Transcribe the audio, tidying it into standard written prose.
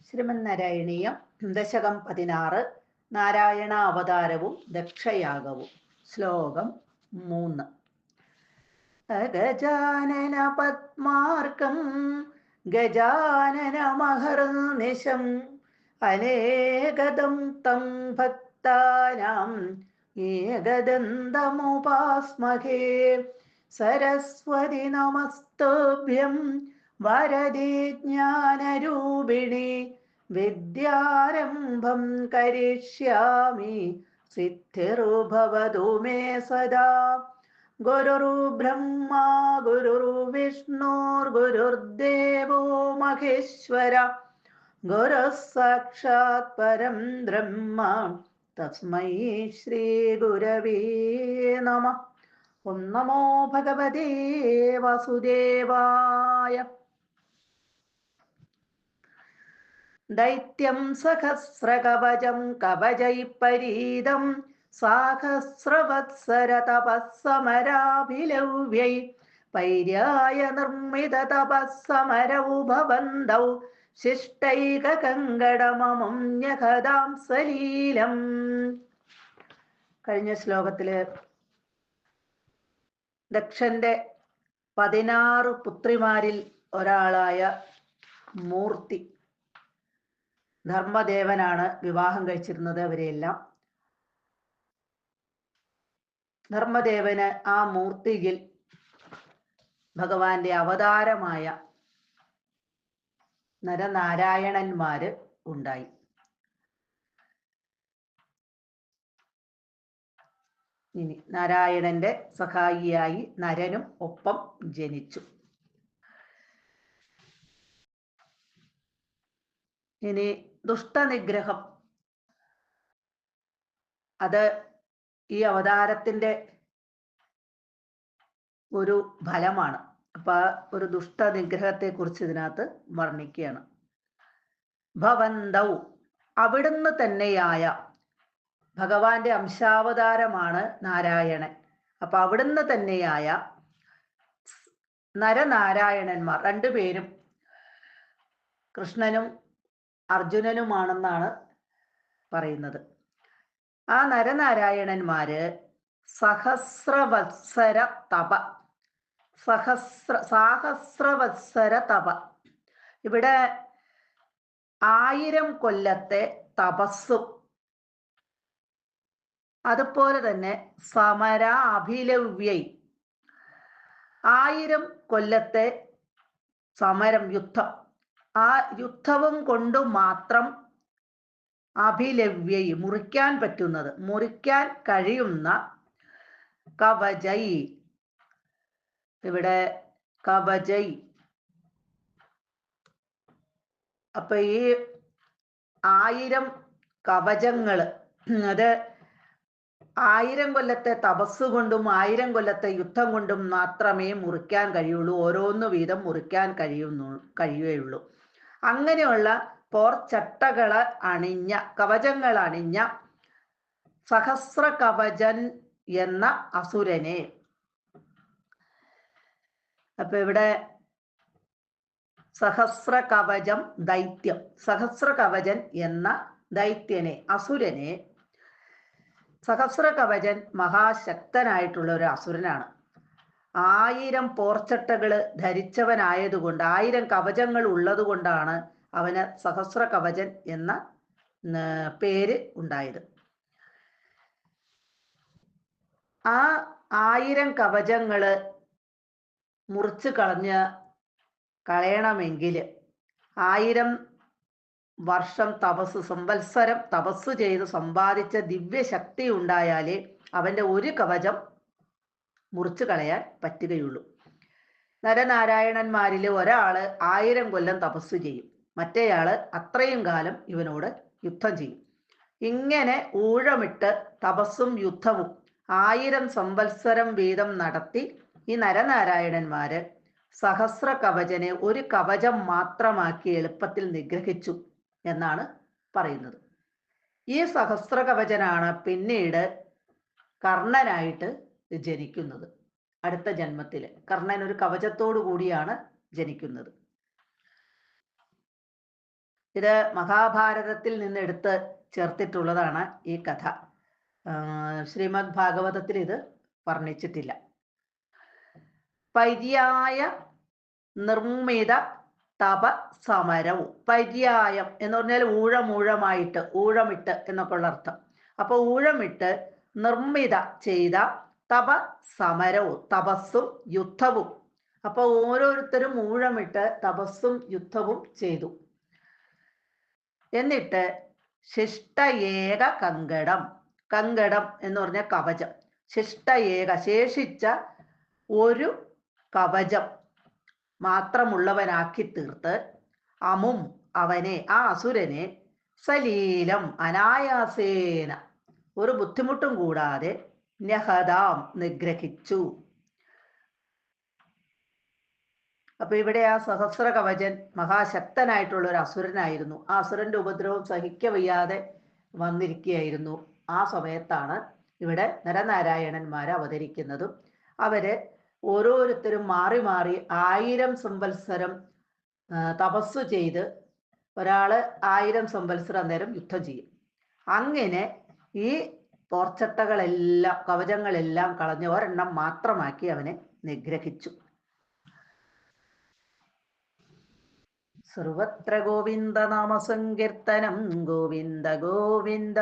ശ്രീമന്നാരായണീയം ദശകം 16 നാരായണ അവതാരവും ദക്ഷയാഗവും. ശ്ലോകം 3. ഗജാനന പത്മാർക്കം ഗജാനനമഹർനിശം അനേകദം തം ഭക്താനാം ഏകദന്തമുപാസ്മഹേ. സരസ്വതി നമസ്തുഭ്യം വരദേ ജ്ഞാനരൂപിണി വിദ്യാരംഭം കരിഷ്യാമി സിദ്ധിർഭവതു മേ സദാ. ഗുരുർബ്രഹ്മാ ഗുരുർവിഷ്ണുർഗുരുർദേവോ മഹേശ്വര ഗുരുഃ സാക്ഷാത് പരം ബ്രഹ്മ തസ്മൈ ശ്രീ ഗുരവേ നമഃ. ഓം നമോ ഭഗവതേ വാസുദേവായ. ദൈത്യം സഹസ്രകവചം കവചൈപരീതം സാഹസ്രവത്സര തപസ്സമരാഭിലവ്യൈ പൈര്യായ നിർമ്മിത തപസ്സമരൗ ഭവന്തൗ ശിഷ്ടൈകകങ്കടമമം ന്യഹദാം സലീലം. കഴിഞ്ഞ ശ്ലോകത്തില് ദക്ഷന്റെ 16 പുത്രിമാരിൽ ഒരാളായ മൂർത്തി ധർമ്മദേവനാണ് വിവാഹം കഴിച്ചിരുന്നത് അവരെയെല്ലാം. ധർമ്മദേവന് ആ മൂർത്തിയിൽ ഭഗവാന്റെ അവതാരമായ നരനാരായണന്മാര് ഉണ്ടായി. ഇനി നാരായണന്റെ സഹായിയായി നരനും ഒപ്പം ജനിച്ചു. ഇനി ദുഷ്ടനിഗ്രഹം, അത് ഈ അവതാരത്തിന്റെ ഒരു ഫലമാണ്. അപ്പൊ ആ ഒരു ദുഷ്ടനിഗ്രഹത്തെ കുറിച്ച് ഇതിനകത്ത് വർണ്ണിക്കുകയാണ്. ഭവന്തൗ, അവിടുന്ന് തന്നെയായ ഭഗവാന്റെ അംശാവതാരമാണ് നാരായണൻ. അപ്പൊ അവിടുന്ന് തന്നെയായ നരനാരായണന്മാർ രണ്ടുപേരും കൃഷ്ണനും അർജുനനുമാണെന്നാണ് പറയുന്നത്. ആ നരനാരായണന്മാര് സഹസ്രവത്സര തപ, സാഹസ്രവത്സര തപ, ഇവിടെ 1000 കൊല്ലത്തെ തപസ്സും അതുപോലെ തന്നെ സമര അഭിലവ്യൈ, 1000 കൊല്ലത്തെ സമരം, യുദ്ധം, ആ യുദ്ധവും കൊണ്ട് മാത്രം അഭിലവ്യൈ, മുറിക്കാൻ പറ്റുന്നത്, മുറിക്കാൻ കഴിയുന്ന കവചൈ, ഇവിടെ കവചൈ. അപ്പൊ ഈ 1000 കവചങ്ങള്, അത് 1000 കൊല്ലത്തെ തപസ് കൊണ്ടും 1000 കൊല്ലത്തെ യുദ്ധം കൊണ്ടും മാത്രമേ മുറിക്കാൻ കഴിയുള്ളൂ. ഓരോന്ന് വീതം മുറിക്കാൻ കഴിയുകയുള്ളൂ. അങ്ങനെയുള്ള പോർച്ചട്ടകള് അണിഞ്ഞ, കവചങ്ങൾ അണിഞ്ഞ സഹസ്ര കവചൻ എന്ന അസുരനെ, അപ്പൊ ഇവിടെ സഹസ്ര കവചം ദൈത്യം, സഹസ്ര കവചൻ എന്ന ദൈത്യനെ, അസുരനെ, സഹസ്ര കവചൻ മഹാശക്തനായിട്ടുള്ള ഒരു അസുരനാണ്. 1000 പോർച്ചട്ടകള് ധരിച്ചവനായതുകൊണ്ട്, 1000 കവചങ്ങൾ ഉള്ളത് കൊണ്ടാണ് അവന് സഹസ്ര കവചൻ എന്ന പേര് ഉണ്ടായത്. ആ 1000 കവചങ്ങള് മുറിച്ച് കളയണമെങ്കിൽ 1000 വർഷം തപസ്, സംവത്സരം തപസ് ചെയ്ത് സമ്പാദിച്ച ദിവ്യശക്തി ഉണ്ടായാലേ അവന്റെ ഒരു കവചം മുറിച്ചു കളയാൻ പറ്റുകയുള്ളൂ. നരനാരായണന്മാരിൽ ഒരാള് 1000 കൊല്ലം തപസ് ചെയ്യും, മറ്റേയാള് അത്രയും കാലം ഇവനോട് യുദ്ധം ചെയ്യും. ഇങ്ങനെ ഊഴമിട്ട് തപസ്സും യുദ്ധവും 1000 സംവത്സരം വീതം നടത്തി ഈ നരനാരായണന്മാര് സഹസ്ര കവചനെ ഒരു കവചം മാത്രമാക്കി എളുപ്പത്തിൽ നിഗ്രഹിച്ചു എന്നാണ് പറയുന്നത്. ഈ സഹസ്ര കവചനാണ് പിന്നീട് കർണനായിട്ട് ജനിക്കുന്നത്. അടുത്ത ജന്മത്തില് കർണൻ ഒരു കവചത്തോടു കൂടിയാണ് ജനിക്കുന്നത്. ഇത് മഹാഭാരതത്തിൽ നിന്ന് എടുത്ത് ചേർത്തിട്ടുള്ളതാണ് ഈ കഥ. ശ്രീമദ് ഭാഗവതത്തിൽ ഇത് വർണ്ണിച്ചിട്ടില്ല. പര്യായ നിർമ്മിത തപ സമരവും. പര്യായം എന്ന് പറഞ്ഞാൽ ഊഴമായിട്ട്, ഊഴമിട്ട് എന്നൊക്കെ ഉള്ള അർത്ഥം. അപ്പൊ ഊഴമിട്ട് നിർമ്മിത ചെയ്ത തപ സമരവും, തപസ്സും യുദ്ധവും. അപ്പൊ ഓരോരുത്തരും ഊഴമിട്ട് തപസ്സും യുദ്ധവും ചെയ്തു. എന്നിട്ട് ശിഷ്ട ഏക കങ്കടം, കങ്കടം എന്ന് പറഞ്ഞ കവചം, ശിഷ്ട ഏക ശേഷിച്ച ഒരു കവചം മാത്രമുള്ളവനാക്കി തീർത്ത് അമും അവനെ, ആ അസുരനെ, സലീലം അനായാസേന ഒരു ബുദ്ധിമുട്ടും കൂടാതെ നഹദാം നിഗ്രഹിച്ചു. അപ്പൊ ഇവിടെ ആ സഹസ്ര കവചൻ മഹാശക്തനായിട്ടുള്ള ഒരു അസുരനായിരുന്നു. ആ അസുരന്റെ ഉപദ്രവം സഹിക്കവയ്യാതെ വന്നിരിക്കുകയായിരുന്നു. ആ സമയത്താണ് ഇവിടെ നരനാരായണന്മാർ അവതരിക്കുന്നതും അവര് ഓരോരുത്തരും മാറി മാറി 1000 സംവത്സരം തപസ്സു ചെയ്ത്, ഒരാള് 1000 സംവത്സരം അന്നേരം യുദ്ധം ചെയ്യും. അങ്ങനെ ഈ പോർച്ചട്ടകളെല്ലാം, കവചങ്ങളെല്ലാം കളഞ്ഞ് ഒരെണ്ണം മാത്രമാക്കി അവനെ നിഗ്രഹിച്ചു. സർവത്ര ഗോവിന്ദ നാമസങ്കീർത്തനം, ഗോവിന്ദ ഗോവിന്ദ.